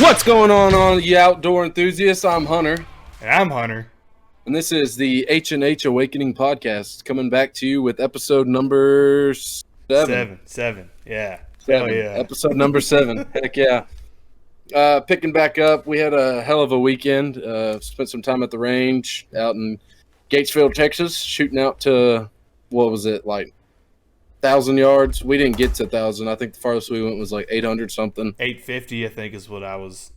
What's going on, all you outdoor enthusiasts? I'm Hunter, And I'm Hunter. and this is the H&H Awakening podcast, coming back to you with episode number seven. Seven. Yeah. Hell yeah. Episode number 7. Heck yeah. Picking back up, we had a hell of a weekend. Spent some time at the range out in Gatesville, Texas, shooting out to, what was it, like 1,000 yards? We didn't get to 1,000. I think the farthest we went was like 800 something. 850, I think, is what I was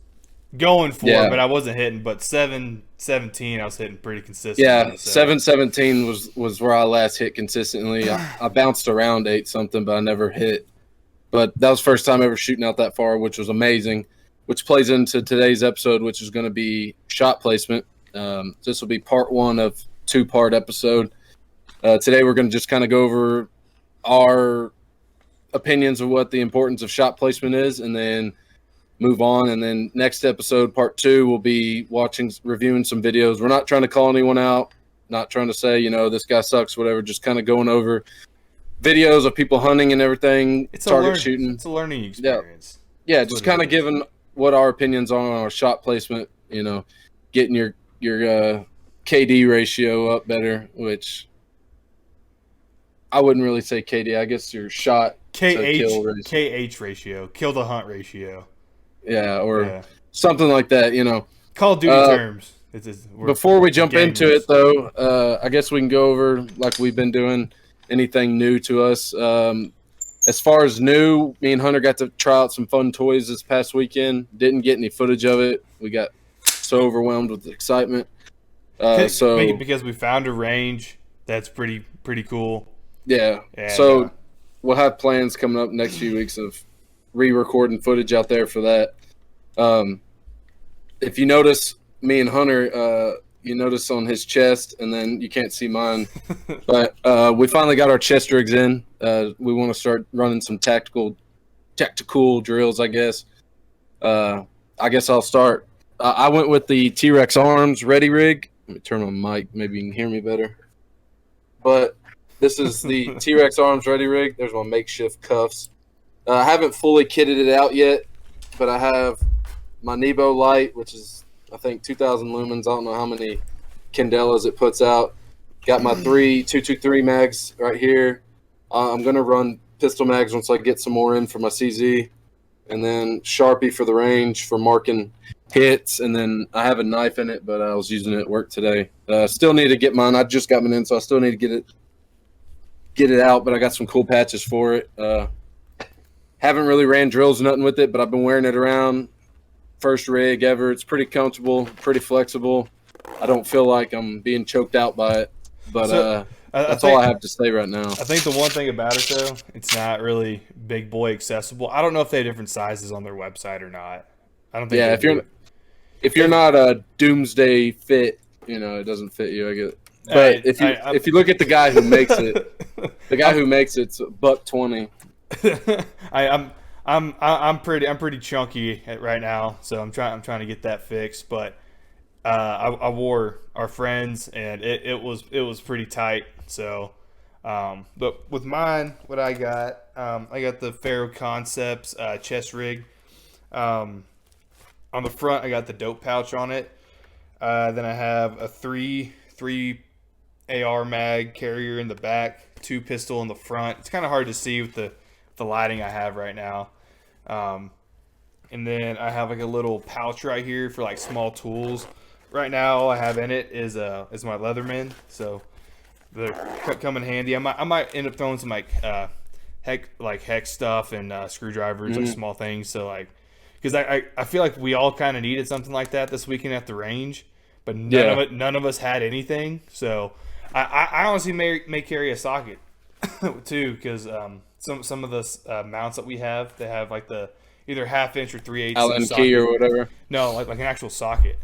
going for, Yeah. but I wasn't hitting. But 717, I was hitting pretty consistently. Yeah, so. 717 was where I last hit consistently. I bounced around 8 something, but I never hit. But that was the first time ever shooting out that far, which was amazing, which plays into today's episode, which is going to be shot placement. This will be part 1 of 2-part episode. Today we're going to just kind of go over our opinions of what the importance of shot placement is, and then move on. And then next episode, part 2, we'll be reviewing some videos. We're not trying to call anyone out, not trying to say, this guy sucks, whatever, just kind of going over videos of people hunting and everything, shooting. It's a learning experience. Yeah, just kind of giving what our opinions are on our shot placement, getting your KD ratio up better, which I wouldn't really say KD. I guess your shot KH ratio, kill to hunt ratio. Yeah, or something like that, Call of Duty terms. Before we jump into it, though, I guess we can go over, like we've been doing, anything new to us. As far as new, me and Hunter got to try out some fun toys this past weekend. Didn't get any footage of it. We got so overwhelmed with excitement. Because we found a range that's pretty cool. Yeah. And, we'll have plans coming up next few weeks of re-recording footage out there for that. If you notice, me and Hunter, you notice on his chest, and then you can't see mine, but we finally got our chest rigs in. We want to start running some tactical drills, I guess. I guess I'll start. I went with the T-Rex Arms Ready Rig. Let me turn on my mic. Maybe you can hear me better. But this is the T-Rex Arms Ready Rig. There's my makeshift cuffs. I haven't fully kitted it out yet, but I have my Nebo light, which is, I think, 2,000 lumens. I don't know how many candelas it puts out. Got my 3 223 mags right here. I'm going to run pistol mags once I get some more in for my CZ. And then Sharpie for the range for marking hits. And then I have a knife in it, but I was using it at work today. Still need to get mine. I just got mine in, so I still need to get it out, but I got some cool patches for it. Haven't really ran drills or nothing with it, but I've been wearing it around. First rig ever. It's pretty comfortable, pretty flexible. I don't feel like I'm being choked out by it, but that's all I have to say right now. I think the one thing about it, though, it's not really big boy accessible. I don't know if they have different sizes on their website or not. I don't think. Yeah, if you're not a doomsday fit, it doesn't fit you. I get it. But if you look at the guy who makes it, it's $120. I'm pretty chunky right now, so I'm trying to get that fixed. But I wore our friends, and it was pretty tight. So, but with mine, what I got the Faro Concepts chest rig. On the front, I got the dope pouch on it. Then I have a three AR mag carrier in the back, 2 pistol in the front. It's kind of hard to see with the lighting I have right now. And then I have like a little pouch right here for like small tools. Right now, all I have in it is my Leatherman, so they're come in handy. I might end up throwing some hex stuff and screwdrivers, like small things. So because I feel like we all kind of needed something like that this weekend at the range, but none of us had anything. So I honestly may carry a socket too, because some of the mounts that we have, they have like the either 1/2 inch or 3/8 Allen key or whatever. No, like an actual socket.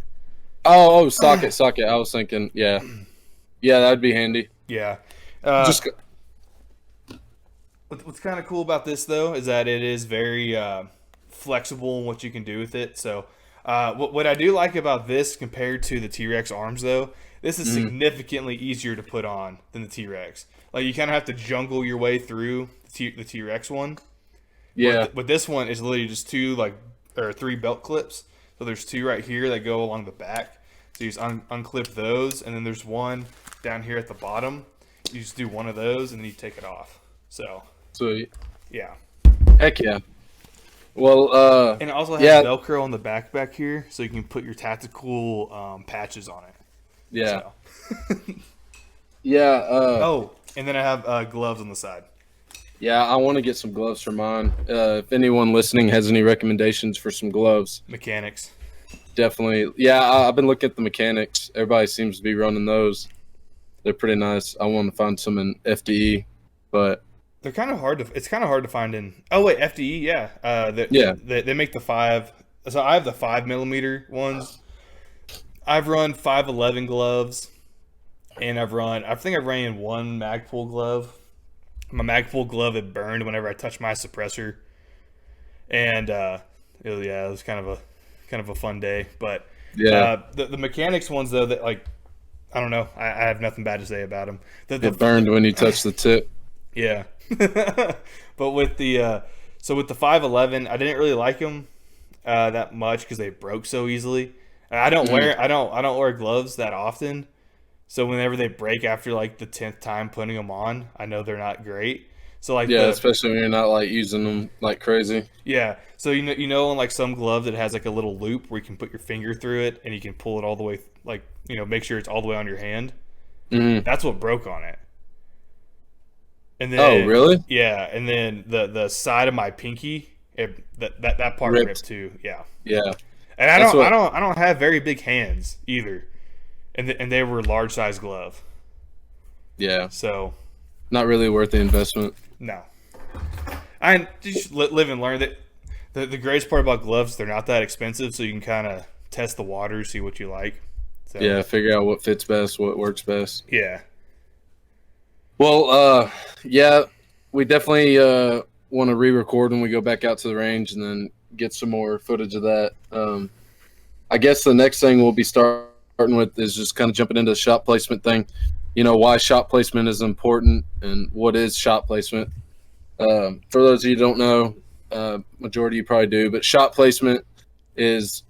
Oh, socket. I was thinking, yeah, that'd be handy. Yeah. What's kind of cool about this though is that it is very flexible in what you can do with it. So what I do like about this compared to the T-Rex Arms though, this is significantly easier to put on than the T-Rex. Like you kind of have to jungle your way through the T-Rex one. Yeah. But this one is literally just 3 belt clips. So there's two right here that go along the back. So you just unclip those, and then there's one down here at the bottom. You just do one of those, and then you take it off. So Sweet. yeah. Heck yeah. Well, And it also has yeah. Velcro on the back here, so you can put your tactical patches on it. Yeah. So. Yeah. Oh, and then I have gloves on the side. Yeah, I want to get some gloves for mine. If anyone listening has any recommendations for some gloves, Mechanics. definitely. Yeah, I've been looking at the mechanics. Everybody seems to be running those. They're pretty nice. I want to find some in FDE, but They're kind of hard to. It's kind of hard to find in. Oh wait, FDE. Yeah. They make the 5. So I have the 5mm ones. I've run 511 gloves, and I think I've ran one Magpul glove. My Magpul glove had burned whenever I touched my suppressor, and it was kind of a fun day. But yeah, the mechanics ones though, that like I don't know. I have nothing bad to say about them. it burned when you touched the tip. Yeah, but with the 511, I didn't really like them that much because they broke so easily. I don't wear gloves that often, so whenever they break after like the 10th time putting them on, I know they're not great. So like especially when you're not like using them like crazy. Yeah, so on like some gloves it has like a little loop where you can put your finger through it and you can pull it all the way, like make sure it's all the way on your hand. Mm-hmm. That's what broke on it. And then, oh, really? Yeah, and then the side of my pinky, that part ripped too. Yeah, yeah. And I don't have very big hands either, and they were large size glove. Yeah, so not really worth the investment. No, I just live and learn that the greatest part about gloves, they're not that expensive, so you can kind of test the water, see what you like. So, yeah, figure out what fits best, what works best. Yeah. Well, yeah, we definitely want to re-record when we go back out to the range and then get some more footage of that. I guess the next thing we'll be starting with is just kind of jumping into the shot placement thing. Why shot placement is important and what is shot placement. For those of you who don't know, majority of you probably do, but shot placement is,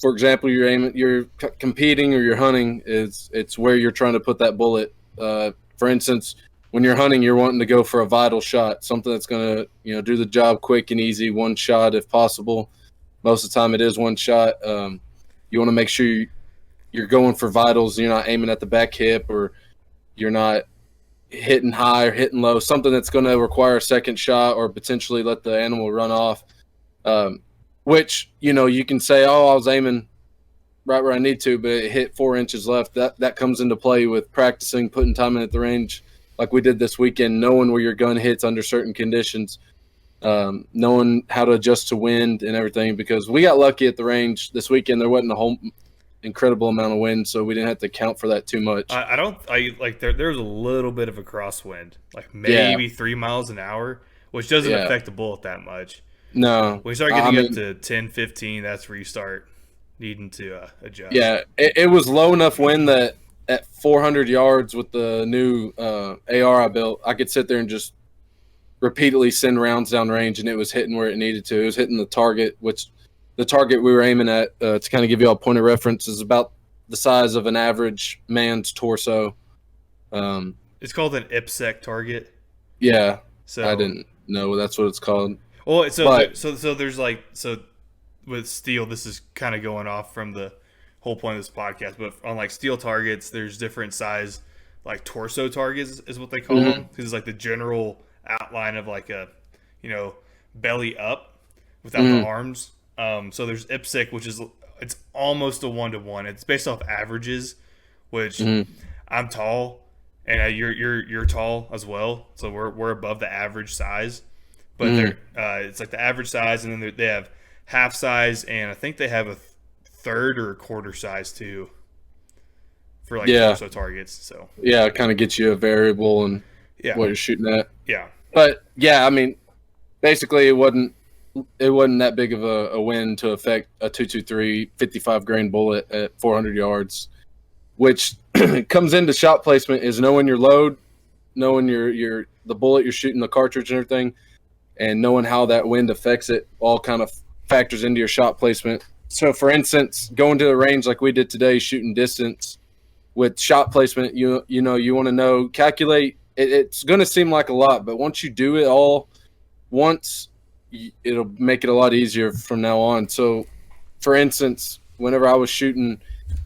for example, you're competing or you're hunting, it's where you're trying to put that bullet. For instance, when you're hunting, you're wanting to go for a vital shot, something that's going to, do the job quick and easy, one shot if possible. Most of the time it is one shot. You want to make sure you're going for vitals. You're not aiming at the back hip, or you're not hitting high or hitting low, something that's going to require a second shot or potentially let the animal run off. Which, you can say, oh, I was aiming right where I need to, but it hit 4 inches left. That comes into play with practicing, putting time in at the range like we did this weekend, knowing where your gun hits under certain conditions, knowing how to adjust to wind and everything, because we got lucky at the range this weekend. There wasn't a whole incredible amount of wind, so we didn't have to account for that too much. There was a little bit of a crosswind, like maybe 3 miles an hour, which doesn't affect the bullet that much. No. When you start getting up to 10, 15, that's where you start needing to adjust. Yeah, it was low enough wind that at 400 yards with the new AR I built, I could sit there and just repeatedly send rounds down range, and it was hitting where it needed to. It was hitting the target, which the target we were aiming at, to kind of give you all a point of reference, is about the size of an average man's torso. It's called an IPSEC target. Yeah, so I didn't know that's what it's called. Well, so there's with steel, this is kind of going off from the whole point of this podcast, but on like steel targets, there's different size, like torso targets is what they call them, because it's like the general outline of like a, belly up without the arms. So there's IPSEC, which is, it's almost a 1-to-1. It's based off averages, which I'm tall and you're tall as well, so we're above the average size. But it's like the average size, and then they have half size, and I think they have a third or a quarter size too for like torso targets. So it kind of gets you a variable and what you're shooting at. Yeah, but basically it wasn't that big of a win to affect a 223 55 grain bullet at 400 yards, which comes into shot placement is knowing your load, knowing your the bullet you're shooting, the cartridge and everything, and knowing how that wind affects it. All kind of factors into your shot placement. So, for instance, going to the range like we did today, shooting distance with shot placement, you want to know, calculate. It's going to seem like a lot, but once you do it all once, it'll make it a lot easier from now on. So, for instance, whenever I was shooting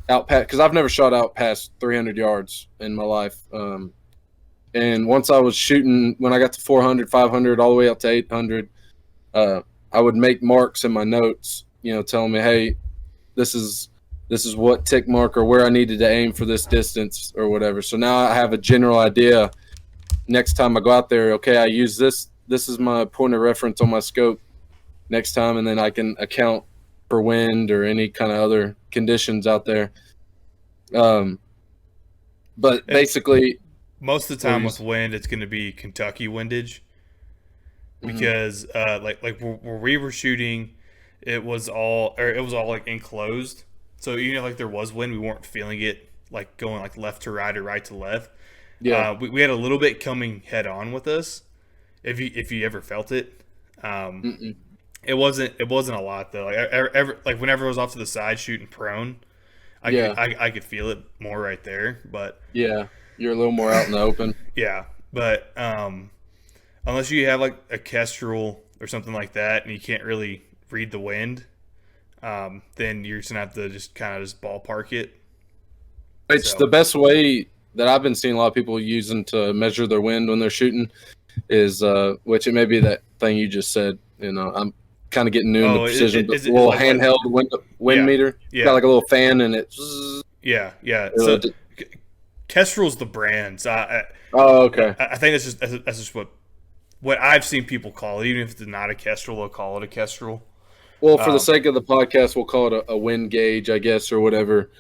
out past, because I've never shot out past 300 yards in my life, and once I was shooting, when I got to 400, 500, all the way up to 800, I would make marks in my notes, telling me, hey, this is what tick mark or where I needed to aim for this distance or whatever. So now I have a general idea. Next time I go out there, okay, I use this. This is my point of reference on my scope next time, and then I can account for wind or any kind of other conditions out there. But basically, most of the time with wind, it's going to be Kentucky windage, because like where we were shooting, it was all like enclosed. So like there was wind, we weren't feeling it like going like left to right or right to left. Yeah, we had a little bit coming head on with us. If you ever felt it, it wasn't a lot though. Like whenever I was off to the side shooting prone, I could feel it more right there. But yeah, you're a little more out in the open. Yeah, but unless you have like a Kestrel or something like that, and you can't really read the wind, then you're just gonna have to just kind of just ballpark it. It's the best way that I've been seeing a lot of people using to measure their wind when they're shooting is, which it may be that thing you just said. I'm kind of getting new into precision, but a little handheld wind meter. Yeah. Got like a little fan and it. Yeah. So Kestrel's the brands. Okay. I think that's just what I've seen people call it. Even if it's not a Kestrel, they'll call it a Kestrel. Well, for the sake of the podcast, we'll call it a wind gauge, I guess, or whatever.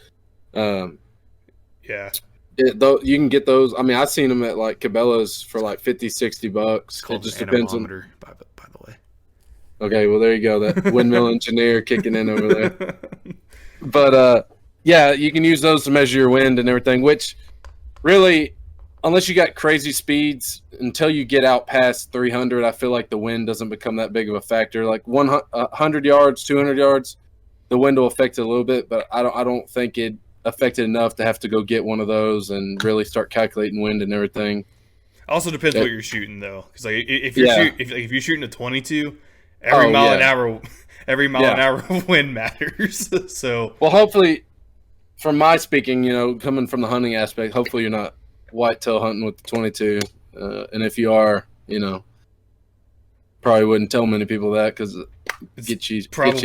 Yeah. You can get those. I mean, I've seen them at like Cabela's for like $50-$60. It just depends on. By the way. Okay, well there you go. That windmill engineer kicking in over there. But yeah, you can use those to measure your wind and everything. Which really, unless you got crazy speeds, until you get out past 300, I feel like the wind doesn't become that big of a factor. Like 100 yards, 200 yards, the wind will affect it a little bit, but I don't think it affected enough to have to go get one of those and really start calculating wind and everything. Also depends what you're shooting though, because like if you're shooting a 22, every mile an hour wind matters. So hopefully, from my speaking, coming from the hunting aspect, hopefully you're not whitetail hunting with the 22, and if you are, probably wouldn't tell many people that because get you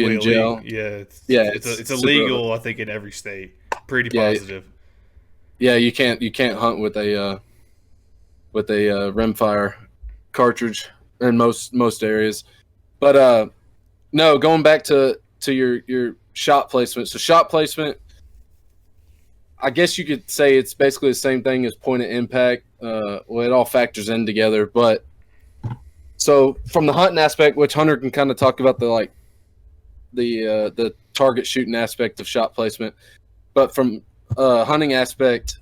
in jail. It's illegal, I think, in every state. Pretty positive. Yeah, you can't hunt with a rimfire cartridge in most areas. But no, going back to your shot placement. So shot placement, I guess you could say it's basically the same thing as point of impact. Well, it all factors in together. But so from the hunting aspect, which Hunter can kind of talk about the target shooting aspect of shot placement. But from hunting aspect,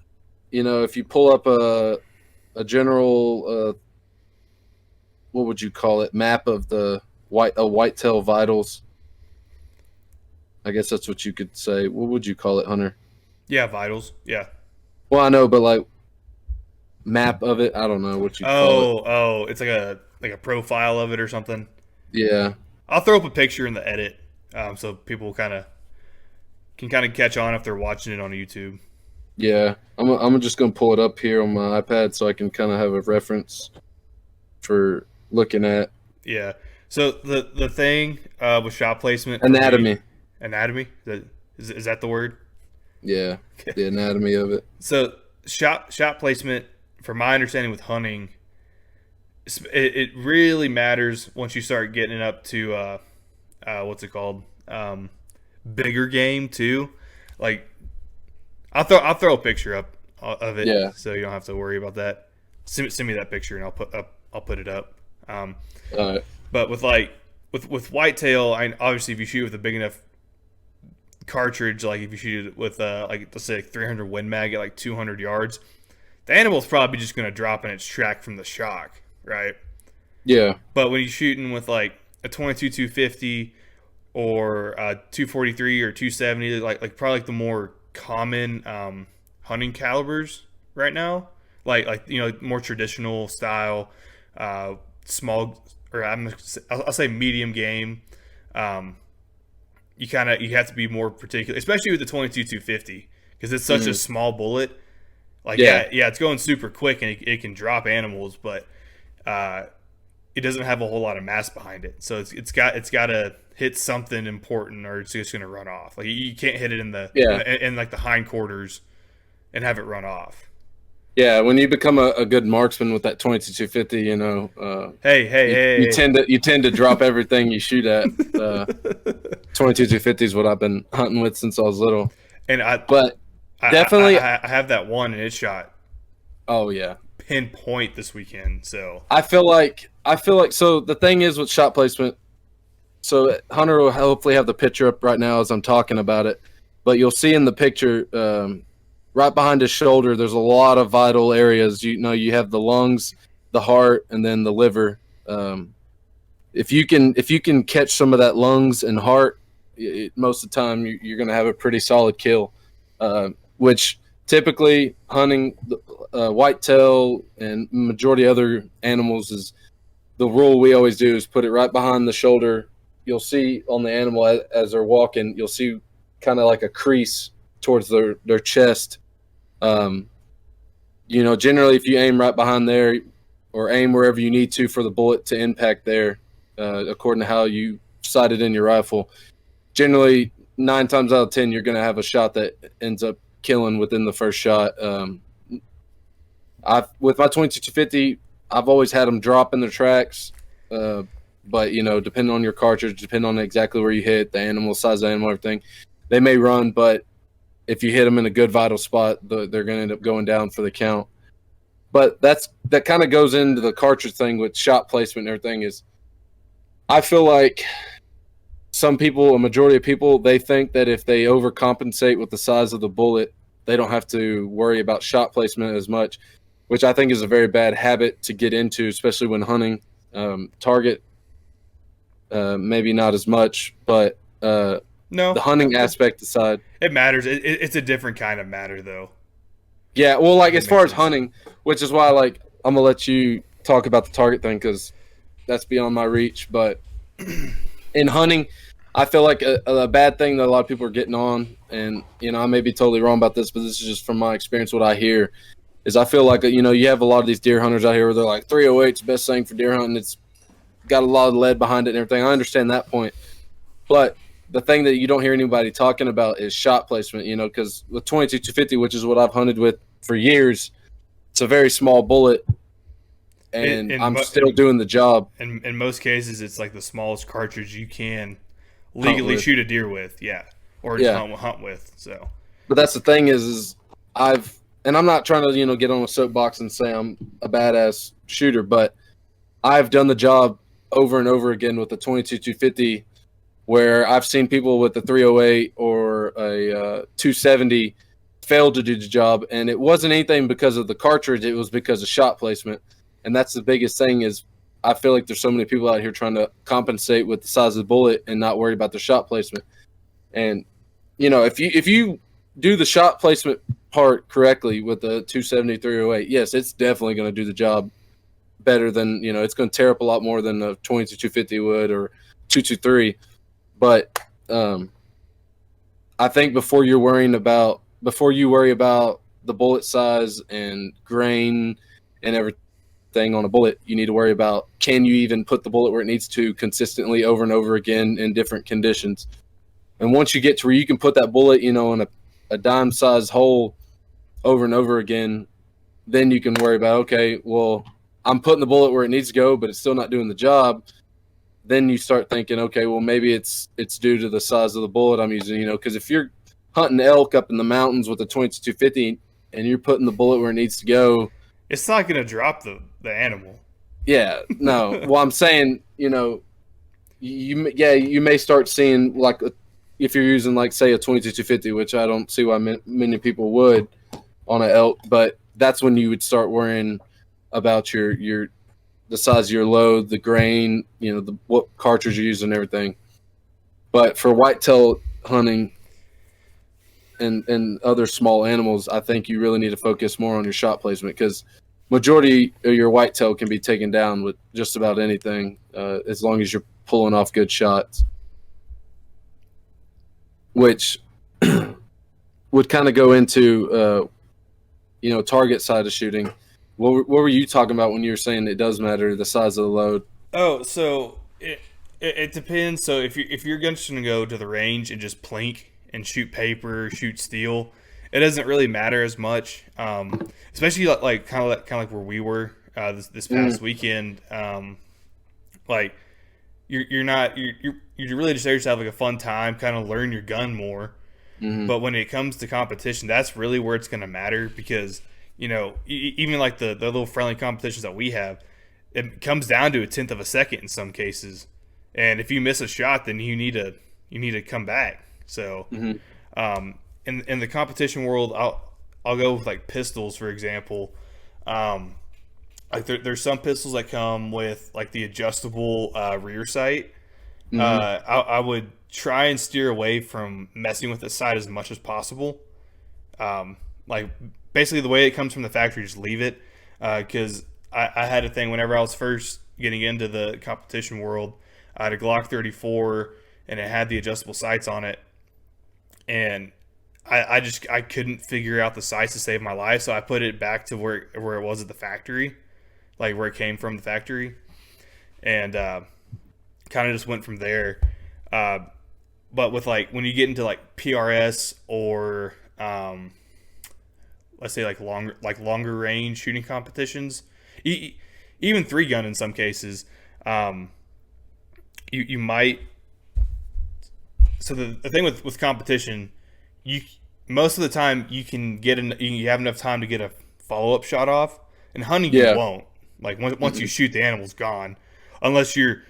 if you pull up a general, what would you call it, map of the whitetail vitals, I guess that's what you could say. What would you call it, Hunter? Yeah, vitals. Yeah. Well, I know, but like map of it, I don't know what you call it. Oh, it's like a profile of it or something. Yeah. I'll throw up a picture in the edit, so people can catch on if they're watching it on YouTube. Yeah, I'm just gonna pull it up here on my iPad so I can kind of have a reference for looking at. Yeah. So the thing with shot placement. Anatomy. Is that the word? Yeah, the anatomy of it. So shot placement, from my understanding with hunting, it really matters once you start getting it up to what's it called? Bigger game too. Like I'll throw a picture up of it, so you don't have to worry about that. Send me that picture and I'll put it up. All right. But with whitetail, obviously if you shoot with a big enough cartridge, like if you shoot it with like let's say 300 Win Mag at like 200 yards, the animal's probably just going to drop in its track from the shock, right? Yeah. But when you're shooting with like a 22 250 or 243 or 270, like probably like the more common hunting calibers right now, like more traditional style, small, or I'll say medium game. Um, you have to be more particular, especially with the 22 250, because it's such a Mm, small bullet. Like yeah, yeah, it's going super quick and it can drop animals, but uh, it doesn't have a whole lot of mass behind it. So it's got to hit something important, or it's just going to run off. Like you can't hit it yeah, in like the hindquarters and have it run off. yeah. When you become a good marksman with that 22-250, Hey, hey, you hey. tend to drop everything you shoot at. 22-250 is what I've been hunting with since I was little. And But definitely, I have that one, and it shot oh yeah. pinpoint this weekend. So I feel like so the thing is with shot placement. So Hunter will hopefully have the picture up right now as I'm talking about it, but you'll see in the picture right behind his shoulder. There's a lot of vital areas. You have the lungs, the heart, and then the liver. Um, if you can catch some of that lungs and heart, most of the time you're going to have a pretty solid kill. Which typically hunting whitetail and majority other animals is the rule we always do is put it right behind the shoulder. You'll see on the animal as they're walking, you'll see kind of like a crease towards their chest. Um, generally if you aim right behind there or aim wherever you need to for the bullet to impact there, according to how you sight it in your rifle, generally 9 times out of 10 you're going to have a shot that ends up killing within the first shot. I've with my 22-250, I've always had them drop in their tracks. But depending on your cartridge, depending on exactly where you hit, the animal, size of the animal, everything, they may run. But if you hit them in a good vital spot, they're going to end up going down for the count. But that kind of goes into the cartridge thing with shot placement and everything. Is I feel like some people, a majority of people, they think that if they overcompensate with the size of the bullet, they don't have to worry about shot placement as much, which I think is a very bad habit to get into, especially when hunting. Target, maybe not as much, but the no, hunting aspect aside, it matters. It's a different kind of matter, though. yeah. Well, like If it as far makes as sense. hunting, which is why like I'm gonna let you talk about the target thing because that's beyond my reach. But in hunting, I feel like a bad thing that a lot of people are getting on, and I may be totally wrong about this, but this is just from my experience. What I hear is I feel like you have a lot of these deer hunters out here where they're like 308's the best thing for deer hunting. It's got a lot of lead behind it and everything. I understand that point, but the thing that you don't hear anybody talking about is shot placement. Because with 22-250, which is what I've hunted with for years, it's a very small bullet, and In, I'm mo- still doing the job. in most cases, it's like the smallest cartridge you can Hunt legally with, shoot a deer with. Yeah, or just yeah. hunt with. So But that's the thing is and I'm not trying to get on a soapbox and say I'm a badass shooter, but I've done the job over and over again with the 22-250, where I've seen people with a 308 or a 270 fail to do the job, and it wasn't anything because of the cartridge; it was because of shot placement. And that's the biggest thing is I feel like there's so many people out here trying to compensate with the size of the bullet and not worry about their shot placement. And if you do the shot placement part correctly with the 270 308, yes, it's definitely going to do the job better than it's going to tear up a lot more than a 22 250 would or 223. But I think before you worry about the bullet size and grain and everything on a bullet, you need to worry about, can you even put the bullet where it needs to consistently over and over again in different conditions. And once you get to where you can put that bullet in a dime sized hole over and over again, then you can worry about, okay, well, I'm putting the bullet where it needs to go, but it's still not doing the job. Then you start thinking, okay, well, maybe it's due to the size of the bullet I'm using, because if you're hunting elk up in the mountains with a 22-250 and you're putting the bullet where it needs to go, it's not going to drop the animal. yeah, no. Well, I'm saying, you may start seeing like if you're using like say a 22-250, which I don't see why many people would on an elk, but that's when you would start worrying about the size of your load, the grain, what cartridge you're using, and everything. But for whitetail hunting and other small animals, I think you really need to focus more on your shot placement, because majority of your whitetail can be taken down with just about anything, as long as you're pulling off good shots, which would kind of go into target side of shooting. What were you talking about when you were saying it does matter the size of the load? Oh, so it depends. So if you're just gonna go to the range and just plink and shoot paper, shoot steel, it doesn't really matter as much. Especially like kind of like where we were this past weekend. Like you're really just there just to have like a fun time, kind of learn your gun more. But when it comes to competition, that's really where it's gonna matter, because even like the little friendly competitions that we have, it comes down to a tenth of a second in some cases, and if you miss a shot, then you need to come back. So, in the competition world, I'll go with like pistols, for example. Like there's some pistols that come with like the adjustable rear sight. I would try and steer away from messing with the sight as much as possible. Like basically the way it comes from the factory, just leave it, because I had a thing whenever I was first getting into the competition world. I had a Glock 34 and it had the adjustable sights on it, and I couldn't figure out the sights to save my life, so I put it back to where it was at the factory, like where it came from the factory, and kind of just went from there. But with like when you get into like PRS or let's say like longer range shooting competitions, even 3-gun in some cases, you might. So the thing with competition, you most of the time you can you have enough time to get a follow-up shot off. And hunting, you won't. Like once you shoot, the animal's gone, unless you're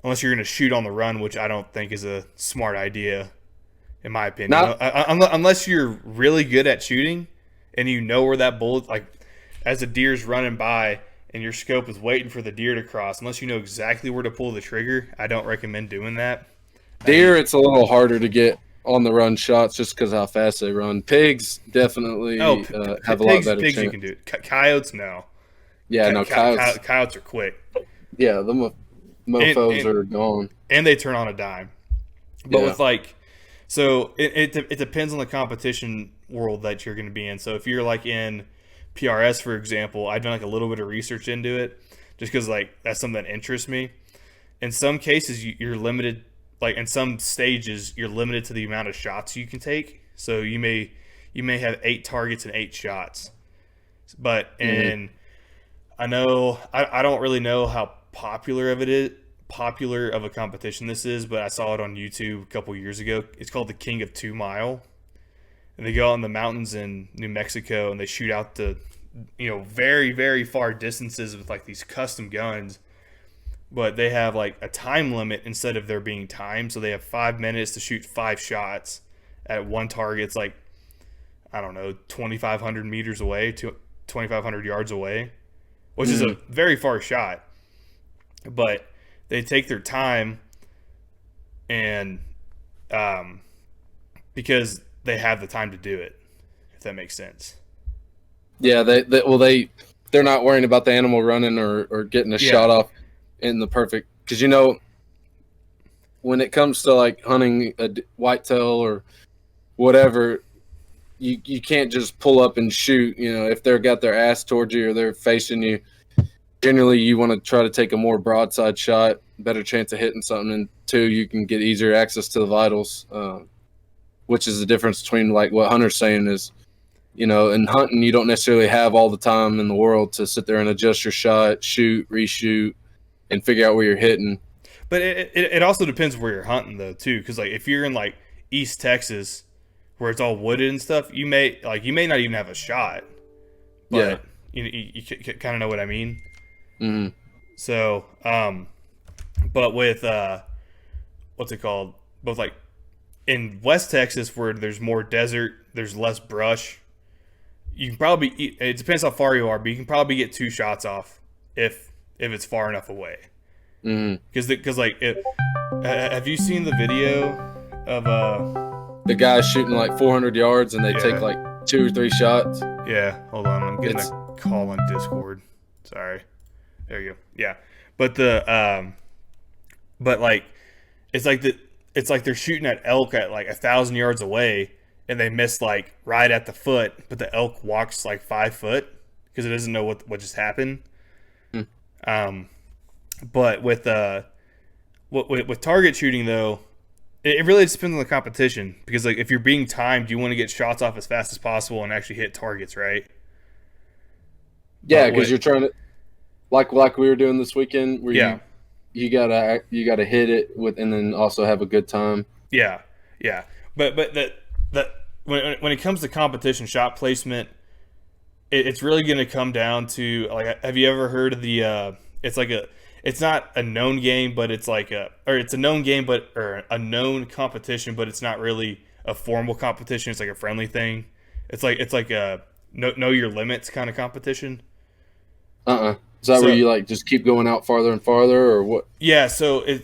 going to shoot on the run, which I don't think is a smart idea, in my opinion. Unless you're really good at shooting and you know where that bullet, like as a deer's running by and your scope is waiting for the deer to cross, unless you know exactly where to pull the trigger, I don't recommend doing that. Deer, it's a little harder to get on the run shots just because how fast they run. Pigs definitely have a lot better pigs chance. You can do it. Coyotes, no. Yeah, no, coyotes are quick. Yeah, the mofos are gone. And they turn on a dime. But with like, so it depends on the competition world that you're going to be in. So if you're like in PRS, for example, I've done like a little bit of research into it just because like that's something that interests me. In some cases, you're limited. Like in some stages, you're limited to the amount of shots you can take. So you may have 8 targets and 8 shots. But and I know I don't really know how popular of a competition this is, but I saw it on YouTube a couple years ago. It's called the King of 2 Mile, and they go out in the mountains in New Mexico and they shoot out the very, very far distances with like these custom guns. But they have like a time limit instead of there being time. So they have 5 minutes to shoot 5 shots at one target. It's like, I don't know, 2,500 meters away, 2,500 yards away, which is a very far shot. But they take their time, and because they have the time to do it, if that makes sense. Yeah, they're not worrying about the animal running or getting a shot off in the perfect, because when it comes to like hunting a whitetail or whatever, you can't just pull up and shoot. If they're got their ass towards you or they're facing you, generally you want to try to take a more broadside shot, better chance of hitting something, and 2, you can get easier access to the vitals, which is the difference between like what Hunter's saying is, in hunting you don't necessarily have all the time in the world to sit there and adjust your shot, shoot, reshoot, and figure out where you're hitting. But it also depends where you're hunting though too, because like if you're in like East Texas where it's all wooded and stuff, you may not even have a shot. But you kind of know what I mean. Mm-hmm. So, but with what's it called? Both like in West Texas where there's more desert, there's less brush. You can probably it depends how far you are, but you can probably get 2 shots off if it's far enough away. Mm-hmm. Because like have you seen the video of The guy's shooting like 400 yards, and they take yeah. like 2 or 3 shots. Yeah, hold on. I'm getting It's a call on Discord. Sorry. There you go. Yeah. But but like it's like they're shooting at elk at like 1,000 yards away, and they miss like right at the foot, but the elk walks like 5 foot because it doesn't know what just happened. Mm. But with target shooting though, it really depends on the competition, because like if you're being timed, you want to get shots off as fast as possible and actually hit targets, right? yeah, But because you're trying to like we were doing this weekend, where yeah, you gotta hit it with, and then also have a good time. yeah, yeah. But that when it comes to competition shot placement, it's really going to come down to like, have you ever heard of the it's not a known game, but it's like it's a known game, but or a known competition, but it's not really a formal competition. It's like a friendly thing. It's like a know your limits kind of competition. Is that So where you like just keep going out farther and farther, or what? yeah, so you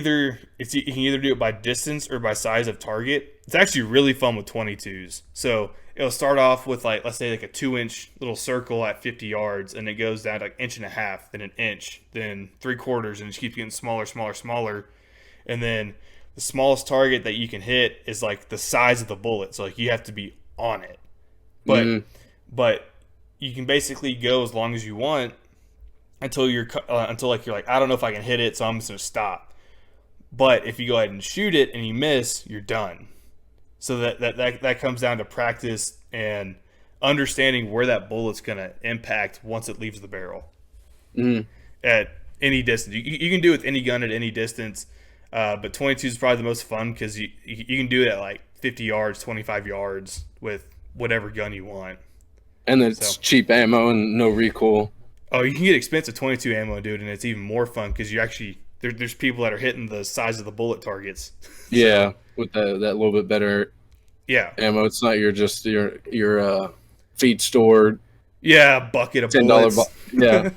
can either do it by distance or by size of target. It's actually really fun with 22s. So it'll start off with like, let's say like a 2-inch little circle at 50 yards, and it goes down to like 1.5 inches, then an inch, then 3/4, and it just keeps getting smaller, smaller, smaller. And then the smallest target that you can hit is like the size of the bullet. So like you have to be on it. But you can basically go as long as you want until until like you're like, I don't know if I can hit it, so I'm just gonna stop. But if you go ahead and shoot it and you miss, you're done. So that comes down to practice and understanding where that bullet's gonna impact once it leaves the barrel. Mm. At any distance, you can do it with any gun at any distance, but 22 is probably the most fun because you can do it at like 50 yards, 25 yards with whatever gun you want. And it's cheap ammo and no recoil. Oh, you can get expensive 22 ammo, dude, and it's even more fun because you actually there's people that are hitting the size of the bullet targets. Yeah, with that little bit better Yeah, ammo. It's not your feed store bucket of $10 bullets. yeah.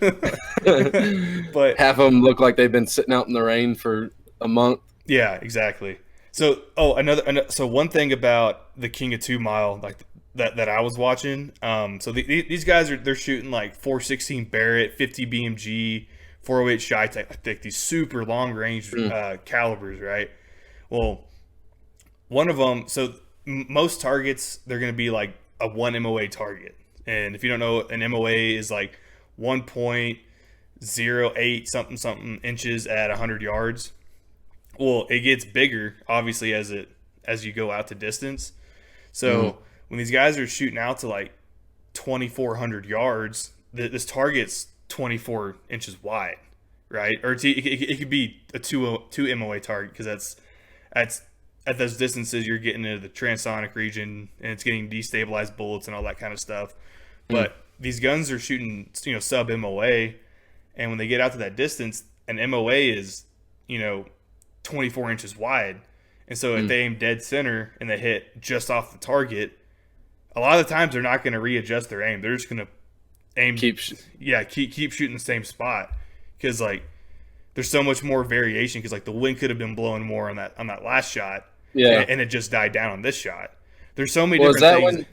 But half of them look like they've been sitting out in the rain for a month. yeah, exactly. So so one thing about the King of 2 Mile, like that I was watching, so these guys they're shooting like 416 Barrett, 50 BMG, 408 Shy-Tech, like these super long range calibers, right? Well, one of them, so most targets they're going to be like a 1 MOA target, and if you don't know, an MOA is like 1.08 something inches at 100 yards. Well, it gets bigger obviously as you go out to distance. So when these guys are shooting out to like 2,400 yards, this target's 24 inches wide, right? Or it could be a two MOA target, because that's at those distances you're getting into the transonic region and it's getting destabilized bullets and all that kind of stuff. But these guns are shooting, sub MOA, and when they get out to that distance, an MOA is 24 inches wide. And so if they aim dead center and they hit just off the target, a lot of the times they're not going to readjust their aim. They're just going to aim, keep shooting the same spot, because like there's so much more variation, because like the wind could have been blowing more on that last shot, and it just died down on this shot. There's so many different things.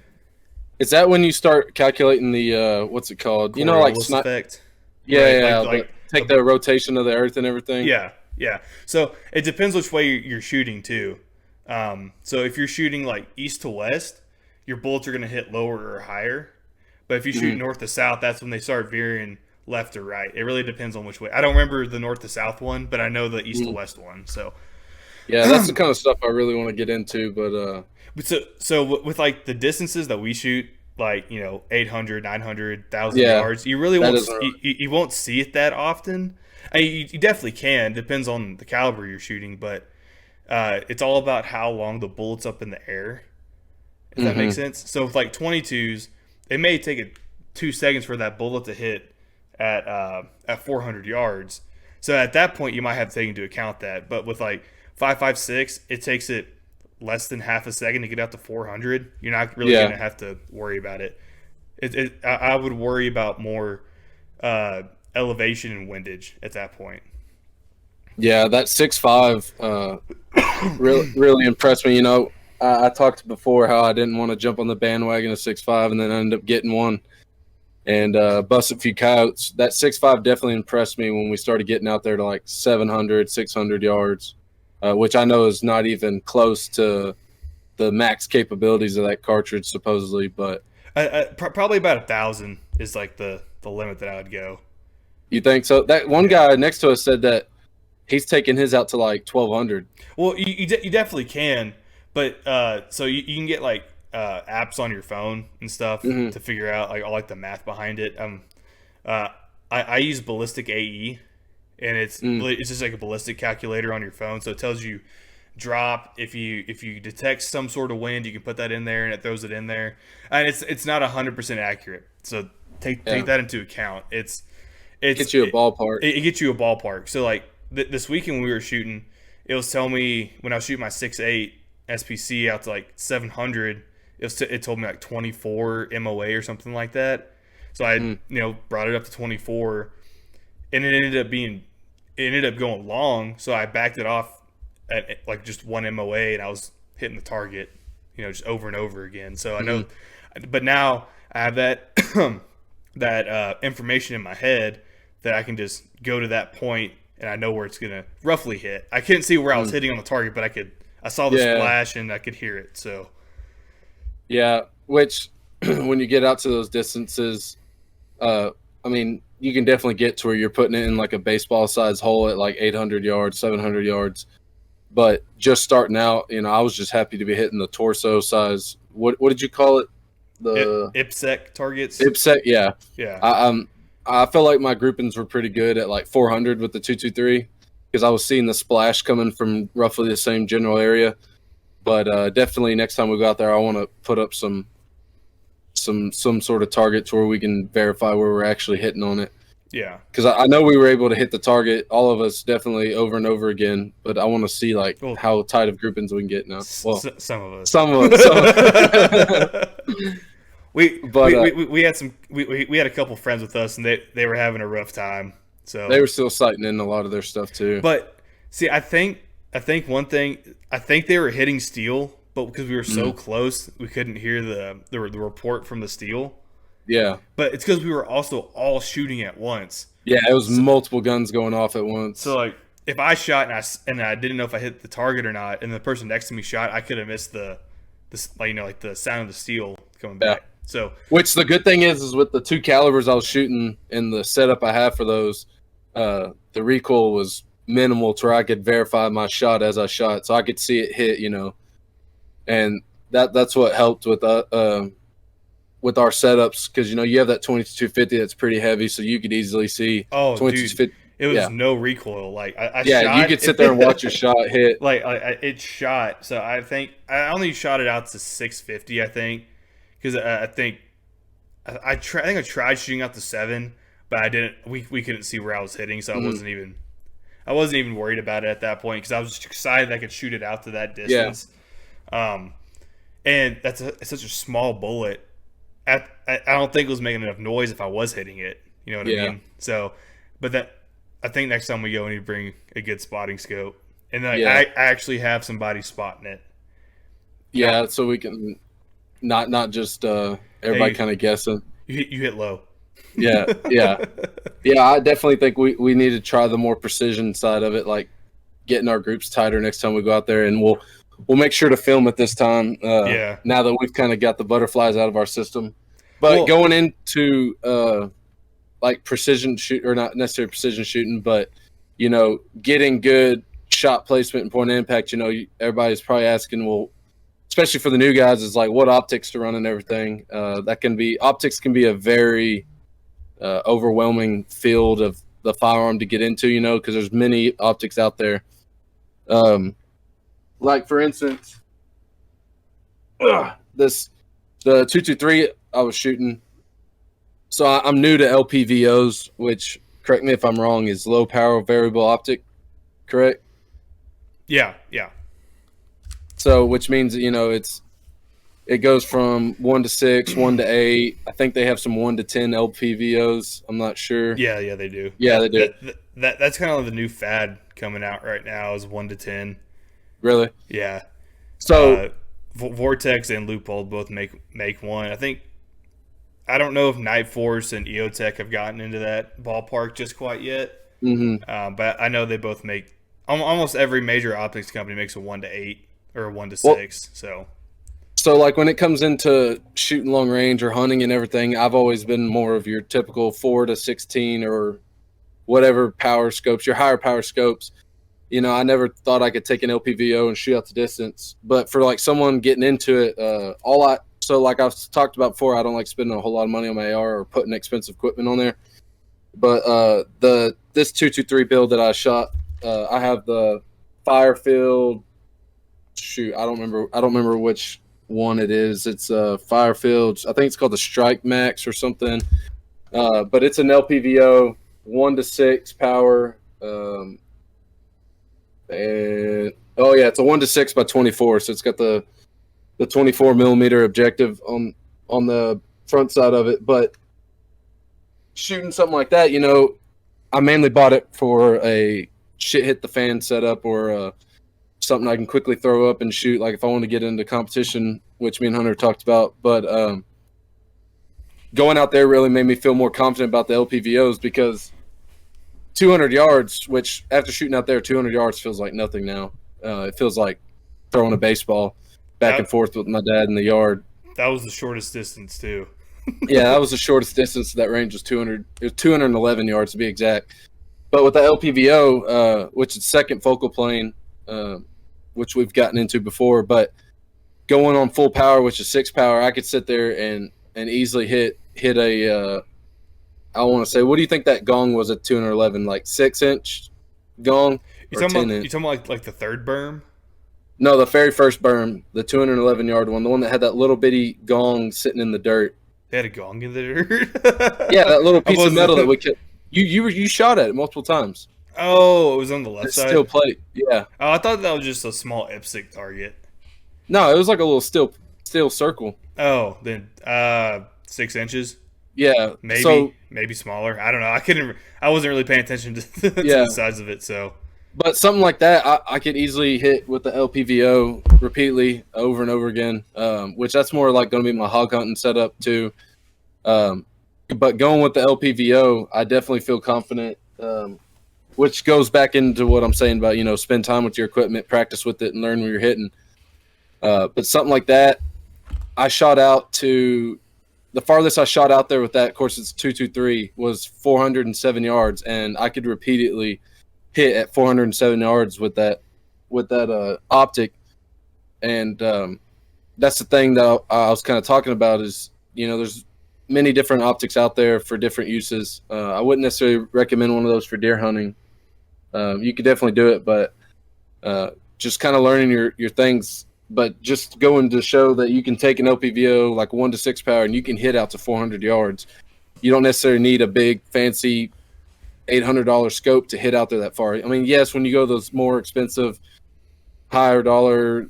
Is that when you start calculating the what's it called? Coriolis effect. Yeah, right? Take the rotation of the earth and everything. Yeah. So it depends which way you're shooting too. So if you're shooting like east to west, your bullets are going to hit lower or higher. But if you shoot north to south, that's when they start veering left or right. It really depends on which way. I don't remember the north to south one, but I know the east to west one. So yeah, that's the kind of stuff I really want to get into. But so with like the distances that we shoot, like 800, 900, 1,000 yards, you really won't you won't see it that often. I mean, you definitely can. Depends on the caliber you're shooting, but it's all about how long the bullet's up in the air. If that makes sense. So with like 22s, it may take it 2 seconds for that bullet to hit at 400 yards. So at that point, you might have to take into account that. But with like 5.56, it takes it less than half a second to get out to 400. You're not really going to have to worry about it. I would worry about more elevation and windage at that point. Yeah, that 6.5 really impressed me. You know, I talked before how I didn't want to jump on the bandwagon of 6.5, and then I ended up getting one and bust a few coyotes. That 6.5 definitely impressed me when we started getting out there to like 700, 600 yards, which I know is not even close to the max capabilities of that cartridge, supposedly. But Probably about 1,000 is like the limit that I would go. you think so? That one guy next to us said that he's taking his out to like 1,200. Well, you definitely can, but so you can get like apps on your phone and stuff Mm-hmm. to figure out like all like the math behind it. Uh, I use Ballistic AE, and it's just like a ballistic calculator on your phone, so it tells you drop. If you detect some sort of wind, you can put that in there, and it throws it in there. And it's not 100% accurate, so take that into account. It's Get you a ballpark. It gets you a ballpark. So like this weekend when we were shooting, it was telling me when I was shooting my 6.8 SPC out to like 700, it told me like 24 MOA or something like that. So I brought it up to 24, and it ended up going long. So I backed it off at like just 1 MOA, and I was hitting the target, just over and over again. So I know, but now I have that that information in my head that I can just go to that point and I know where it's gonna roughly hit. I couldn't see where I was hitting on the target, but I saw the splash and I could hear it. So yeah, which when you get out to those distances, I mean, you can definitely get to where you're putting it in like a baseball size hole at like 800 yards, 700 yards. But just starting out, I was just happy to be hitting the torso size. What did you call it? The IPSEC targets. IPSEC, yeah. Yeah. I felt like my groupings were pretty good at like 400 with the 223 because I was seeing the splash coming from roughly the same general area. But definitely next time we go out there, I want to put up some sort of target to where we can verify where we're actually hitting on it. Yeah. Because I know we were able to hit the target, all of us definitely over and over again. But I want to see like how tight of groupings we can get now. Well, some of us. Some of us. We had a couple friends with us, and they were having a rough time. So they were still sighting in a lot of their stuff too. But see, I think one thing, I think they were hitting steel, but because we were so close, we couldn't hear the report from the steel. Yeah, but it's because we were also all shooting at once. Yeah, it was multiple guns going off at once. So like, if I shot and I didn't know if I hit the target or not, and the person next to me shot, I could have missed the sound of the steel coming back. Yeah. So, which the good thing is with the two calibers I was shooting and the setup I have for those, the recoil was minimal to where I could verify my shot as I shot, so I could see it hit, and that's what helped with our setups because you have that 2250 that's pretty heavy, so you could easily see. Oh, dude, it was no recoil. Like I shot, you could sit there and watch your shot hit. Like it shot. So I think I only shot it out to 650. I think. Because I think I tried shooting out to 7, but I didn't. We couldn't see where I was hitting, so I wasn't even worried about it at that point because I was just excited I could shoot it out to that distance. Yeah. And it's such a small bullet. I don't think it was making enough noise if I was hitting it. You know what I mean? So, but I think next time we go, we need to bring a good spotting scope, and then I actually have somebody spotting it. Yeah, so we can. Not just everybody kind of guessing. You hit low. Yeah. I definitely think we need to try the more precision side of it, like getting our groups tighter next time we go out there, and we'll make sure to film it this time. Now that we've kind of got the butterflies out of our system, but going into like precision shoot or not necessarily precision shooting, but getting good shot placement and point of impact. Everybody's probably asking, well. Especially for the new guys, is like what optics to run and everything. Optics can be a very overwhelming field of the firearm to get into, because there's many optics out there. Like for instance, the 223 I was shooting. So I'm new to LPVOs, which correct me if I'm wrong, is low power variable optic, correct? Yeah. So, which means it goes from 1 to 6, 1 to 8. I think they have some 1 to 10 LPVOs. I'm not sure. Yeah, they do. Yeah, they do. That's kind of the new fad coming out right now is 1-10. Really? Yeah. So Vortex and Loophole both make one. I don't know if Night Force and EOTech have gotten into that ballpark just quite yet. But I know they both make almost every major optics company makes a 1-8 or a 1-6. So like when it comes into shooting long range or hunting and everything, I've always been more of your typical 4-16 or whatever power scopes, your higher power scopes. You know, I never thought I could take an LPVO and shoot out the distance. But for like someone getting into it, so like I've talked about before, I don't like spending a whole lot of money on my AR or putting expensive equipment on there. But this 223 build that I shot, I have the Firefield. Shoot, I don't remember which one it is. It's Firefield. I think it's called the Strike Max or something. But it's an LPVO 1-6 power. And it's a 1-6 by 24. So it's got the 24 millimeter objective on the front side of it. But shooting something like that, you know, I mainly bought it for a shit hit the fan setup or something I can quickly throw up and shoot. Like if I want to get into competition, which me and Hunter talked about, but going out there really made me feel more confident about the LPVOs because 200 yards, which after shooting out there, 200 yards feels like nothing now. It feels like throwing a baseball back and forth with my dad in the yard. That was the shortest distance too. Yeah, that was the shortest distance. That range was 200. It was 211 yards to be exact. But with the LPVO, which is second focal plane, which we've gotten into before, but going on full power, which is 6 power, I could sit there and easily hit a. I want to say, what do you think that gong was at 211? Like 6-inch gong? You talking about like the third berm? No, the very first berm, the 211 yard one, the one that had that little bitty gong sitting in the dirt. They had a gong in the dirt. Yeah, that little piece of metal that we could. You shot at it multiple times. Oh, it was on the left side. Steel plate. Yeah. Oh, I thought that was just a small IPSC target. No, it was like a little steel circle. Oh, then 6 inches. Yeah, maybe smaller. I don't know. I wasn't really paying attention to the size of it. So, but something like that, I could easily hit with the LPVO repeatedly over and over again. Which that's more like going to be my hog hunting setup too. But going with the LPVO, I definitely feel confident. Which goes back into what I'm saying about spend time with your equipment, practice with it, and learn where you're hitting. But something like that, I shot out to. The farthest I shot out there with that, of course, it's 223, was 407 yards, and I could repeatedly hit at 407 yards with that optic. And that's the thing that I was kind of talking about is, there's many different optics out there for different uses. I wouldn't necessarily recommend one of those for deer hunting. You could definitely do it, but just kind of learning your things. But just going to show that you can take an LPVO like 1-6 power and you can hit out to 400 yards. You don't necessarily need a big fancy $800 scope to hit out there that far. I mean, yes, when you go those more expensive, higher dollar,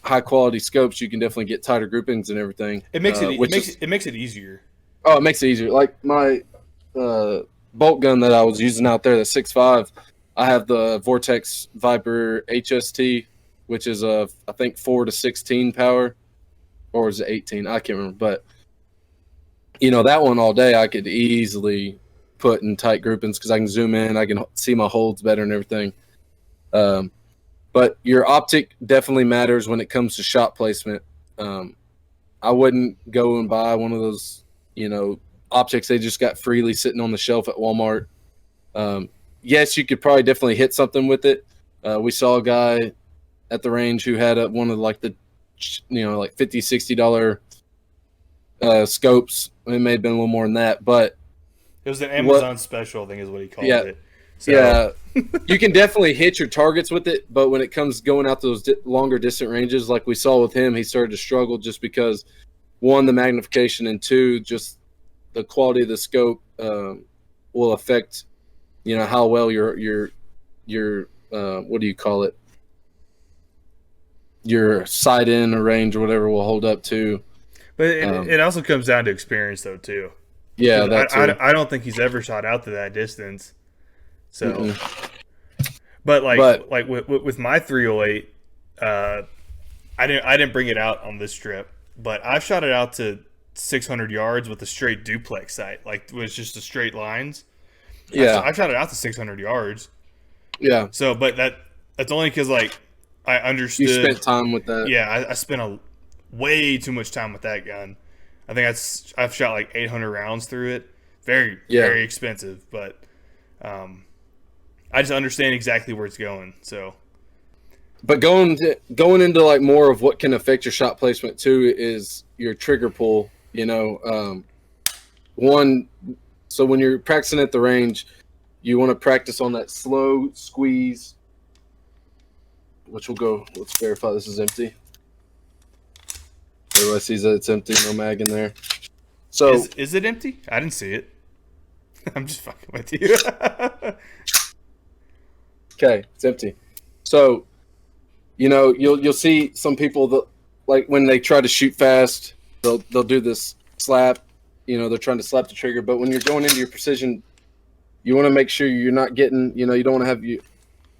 high quality scopes, you can definitely get tighter groupings and everything. It makes it easier. Oh, it makes it easier. Like my bolt gun that I was using out there, the 6.5, I have the Vortex Viper HST, which is I think 4-16 power, or is it 18? I can't remember. But that one all day I could easily put in tight groupings because I can zoom in, I can see my holds better and everything. But your optic definitely matters when it comes to shot placement. I wouldn't go and buy one of those optics they just got freely sitting on the shelf at Walmart. Yes, you could probably definitely hit something with it. We saw a guy at the range who had one of like the like $50-$60 scopes. It may have been a little more than that, but it was an Amazon special, I think is what he called it. So. Yeah, you can definitely hit your targets with it, but when it comes going out those longer distant ranges, like we saw with him, he started to struggle just because, one, the magnification, and two, just the quality of the scope will affect, how well your what do you call it? Your sight in or range or whatever will hold up to. But it also comes down to experience, though, too. Yeah, I don't think he's ever shot out to that distance. So, But But with my 308, I didn't bring it out on this trip, but I've shot it out to 600 yards with a straight duplex sight, like it was just a straight lines. yeah, I've shot it out to 600 yards. yeah, So, but that's only because like I understood. you spent time with that. Yeah, I spent way too much time with that gun. I think I've shot like 800 rounds through it. Very very expensive, but I just understand exactly where it's going. So, But going into like more of what can affect your shot placement too is your trigger pull. One, so when you're practicing at the range, you want to practice on that slow squeeze, which will go. Let's verify this is empty. Everybody sees that it's empty, no mag in there. So is it empty? I didn't see it. I'm just fucking with you. okay, it's empty. So you'll see some people that like when they try to shoot fast, they'll do this slap. They're trying to slap the trigger, but when you're going into your precision, you want to make sure you're not getting, you don't want to have you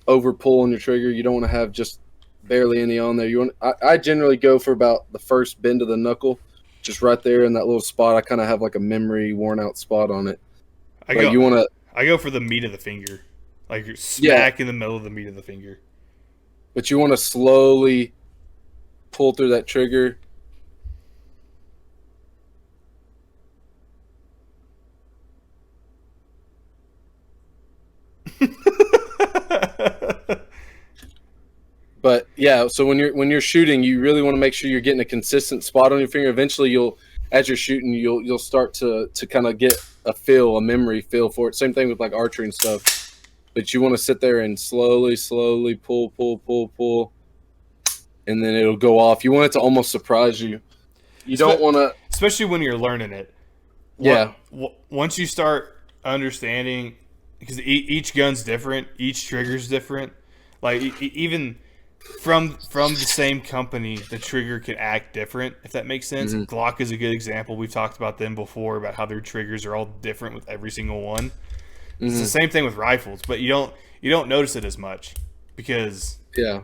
over pull on your trigger. You don't want to have just barely any on there. I generally go for about the first bend of the knuckle, just right there in that little spot. I kind of have like a memory worn out spot on it. I go for the meat of the finger, like you're smack in the middle of the meat of the finger. But you want to slowly pull through that trigger. But yeah, so when you're shooting, you really want to make sure you're getting a consistent spot on your finger. Eventually, as you're shooting, you'll start to kind of get a memory feel for it. Same thing with like archery and stuff. But you want to sit there and slowly pull, and then it'll go off. You want it to almost surprise you. You don't want to, especially when you're learning it. Yeah. Once you start understanding, because each gun's different, each trigger's different. Like even from the same company, the trigger can act different, if that makes sense. Mm-hmm. Glock is a good example. We've talked about them before, about how their triggers are all different with every single one. Mm-hmm. It's the same thing with rifles, but you don't notice it as much because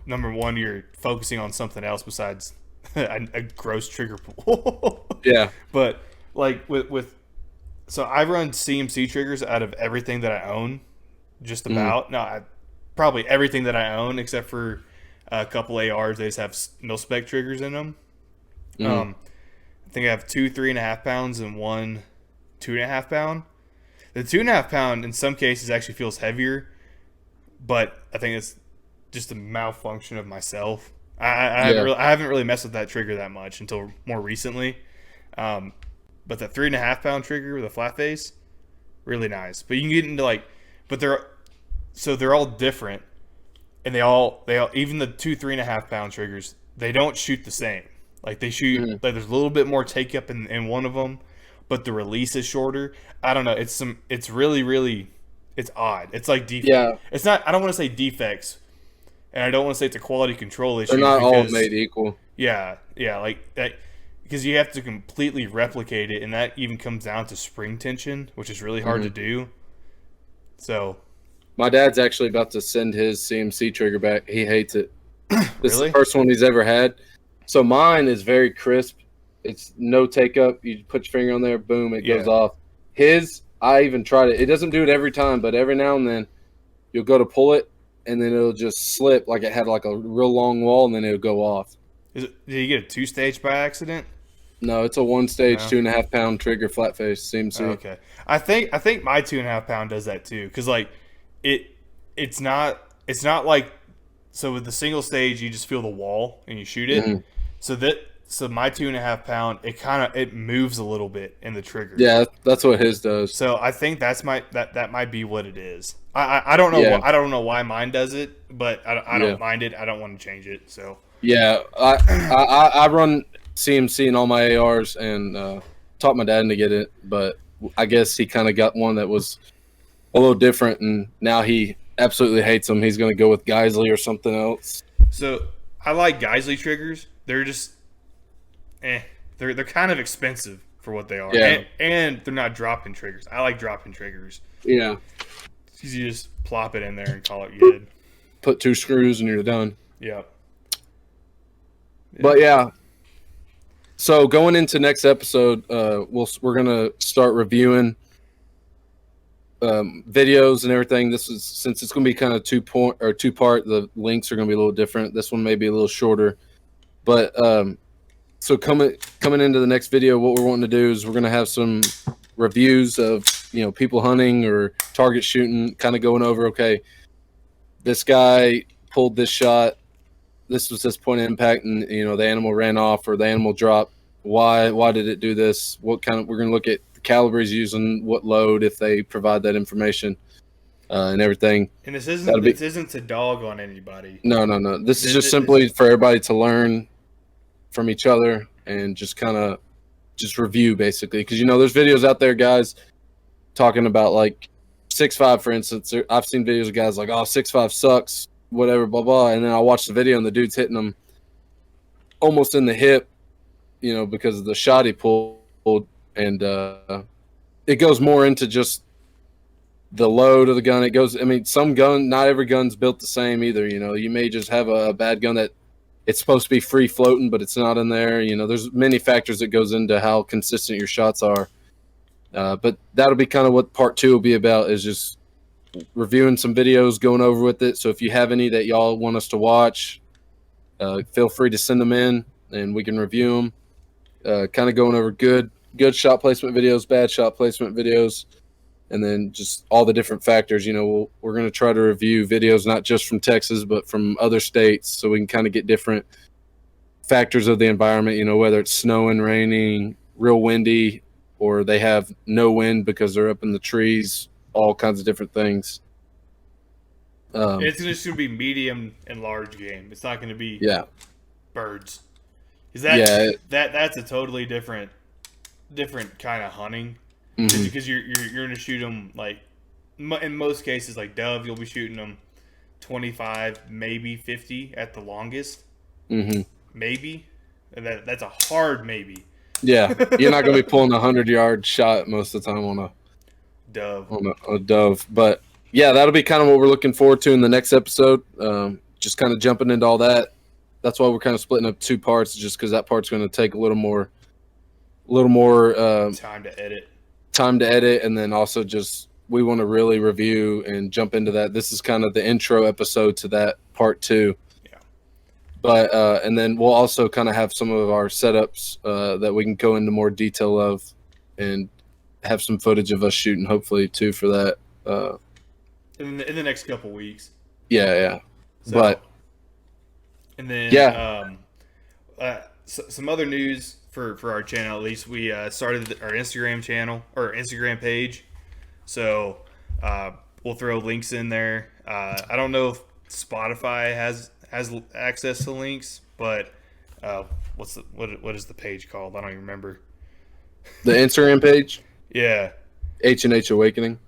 number one, you're focusing on something else besides a gross trigger pull. Yeah. But like so I run CMC triggers out of everything that I own, just about. Mm-hmm. No, probably everything that I own except for a couple ARs. They just have mil-spec triggers in them. Mm-hmm. I think I have 2 3.5 pounds and 1 2.5 pound. The 2.5 pound in some cases actually feels heavier, but I think it's just a malfunction of myself. I haven't really messed with that trigger that much until more recently. But the 3.5 pound trigger with a flat face, really nice. But you can get into but they're all different, and they all even the 2 3.5 pound triggers, they don't shoot the same. Like they shoot like there's a little bit more take up in one of them, but the release is shorter. I don't know. It's really really it's odd. It's like defects. Yeah. It's not. I don't want to say defects, and I don't want to say it's a quality control issue. They're not all made equal. Yeah, like that, because you have to completely replicate it, and that even comes down to spring tension, which is really hard to do. So, my dad's actually about to send his CMC trigger back. He hates it. This is the first one he's ever had. So mine is very crisp. It's no take up. You put your finger on there, boom, it goes off. His, I even tried it. It doesn't do it every time, but every now and then you'll go to pull it, and then it'll just slip like it had like a real long wall, and then it'll go off. Did you get a 2-stage by accident? No, it's a 1-stage, 2.5 pound trigger, flat face CMC. Okay, I think my 2.5 pound does that too, because like it's not like, so with the single stage you just feel the wall and you shoot it. Mm-hmm. So my 2.5 pound, it moves a little bit in the trigger. Yeah, that's what his does. So I think that might be what it is. I don't know. I don't know why mine does it, but I don't mind it. I don't want to change it. So yeah, I run CMC in all my ARs and taught my dad to get it, but I guess he kind of got one that was a little different, and now he absolutely hates them. He's going to go with Geisley or something else. So I like Geisley triggers. They're just they're kind of expensive for what they are. Yeah. And they're not drop-in triggers. I like drop-in triggers. Yeah. Because you just plop it in there and call it good. put 2 screws and you're done. Yeah. But yeah. So going into next episode, we're gonna start reviewing videos and everything. This is, since it's gonna be kind of 2 part. The links are gonna be a little different. This one may be a little shorter, but so coming into the next video, what we're wanting to do is we're gonna have some reviews of, you know, people hunting or target shooting, kind of going over, okay, this guy pulled this shot, this was this point of impact, and, you know, the animal ran off or the animal dropped. Why did it do this? What kind of, we're gonna look at the caliber he's using, what load, if they provide that information, and everything. And this isn't to dog on anybody. No. This is just simply for everybody to learn from each other and just kind of just review, basically, because, you know, there's videos out there, guys, talking about like 6.5, for instance. I've seen videos of guys like, oh, 6.5 sucks, whatever, blah blah, and then I watch the video and the dude's hitting them almost in the hip, you know, because of the shot he pulled, and it goes more into just the load of the gun. It goes, I mean, not every gun's built the same either. You know, you may just have a bad gun that it's supposed to be free floating, but it's not in there. You know, there's many factors that goes into how consistent your shots are. But that'll be kind of what part 2 will be about, is just reviewing some videos, going over with it. So if you have any that y'all want us to watch, feel free to send them in and we can review them. Kind of going over good shot placement videos, bad shot placement videos, and then just all the different factors. You know, we're going to try to review videos not just from Texas, but from other states, so we can kind of get different factors of the environment, you know, whether it's snowing, raining, real windy, or they have no wind because they're up in the trees, all kinds of different things. It's just going to be medium and large game. It's not going to be birds. Is that's a totally different kind of hunting. Mm-hmm. Because you're going to shoot them, like, in most cases, like dove, you'll be shooting them 25, maybe 50 at the longest. Mm-hmm. Maybe. And that's a hard maybe. Yeah, you're not going to be pulling a 100-yard shot most of the time on a dove. On a dove. But yeah, that'll be kind of what we're looking forward to in the next episode. Just kind of jumping into all that. That's why we're kind of splitting up 2 parts, just because that part's going to take a little more time to edit, and then also just we want to really review and jump into that. This is kind of the intro episode to that part 2. Yeah. But and then we'll also kind of have some of our setups that we can go into more detail of, and have some footage of us shooting, hopefully, too, for that. In the next couple weeks. Yeah. So, but and then some other news for our channel. At least we started our Instagram channel or Instagram page. So we'll throw links in there. I don't know if Spotify has access to links, but what is the page called? I don't even remember. The Instagram page? Yeah. H&H Awakening.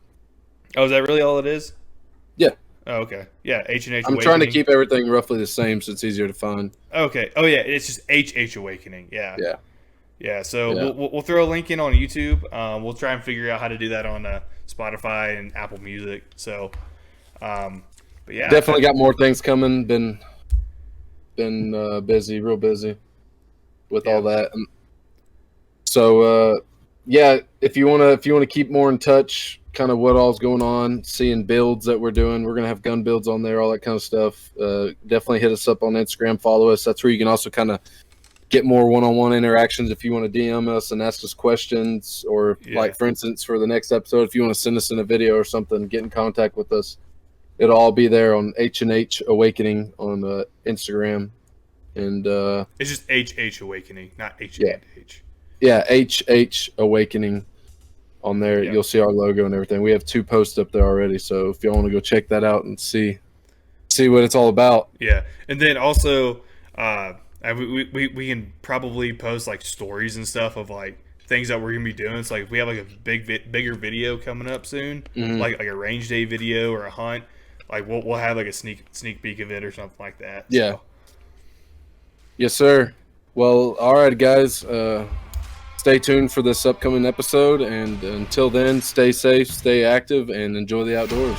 Oh, is that really all it is? Yeah. Oh, okay. Yeah, H&H Awakening. I'm trying to keep everything roughly the same so it's easier to find. Okay. Oh, yeah, it's just H Awakening. Yeah. Yeah. Yeah, so we'll throw a link in on YouTube. We'll try and figure out how to do that on Spotify and Apple Music. So, but yeah. Definitely got more things coming. Been busy, real busy with all that. And so, yeah, if you wanna keep more in touch, kind of what all's going on, seeing builds that we're doing. We're gonna have gun builds on there, all that kind of stuff. Definitely hit us up on Instagram, follow us. That's where you can also kind of get more one-on-one interactions if you want to DM us and ask us questions, or like, for instance, for the next episode, if you want to send us in a video or something, get in contact with us. It'll all be there on H&H Awakening on Instagram. And it's just H Awakening, not H&H. Yeah, H Awakening on there. You'll see our logo and everything. We have 2 posts up there already, so if y'all want to go check that out and see what it's all about. Yeah, and then also we can probably post like stories and stuff of like things that we're gonna be doing. It's like if we have like a bigger video coming up soon, like a range day video or a hunt. Like we'll have like a sneak peek of it or something like that. Yeah. So. Yes, sir. Well, all right, guys. Stay tuned for this upcoming episode, and until then, stay safe, stay active, and enjoy the outdoors.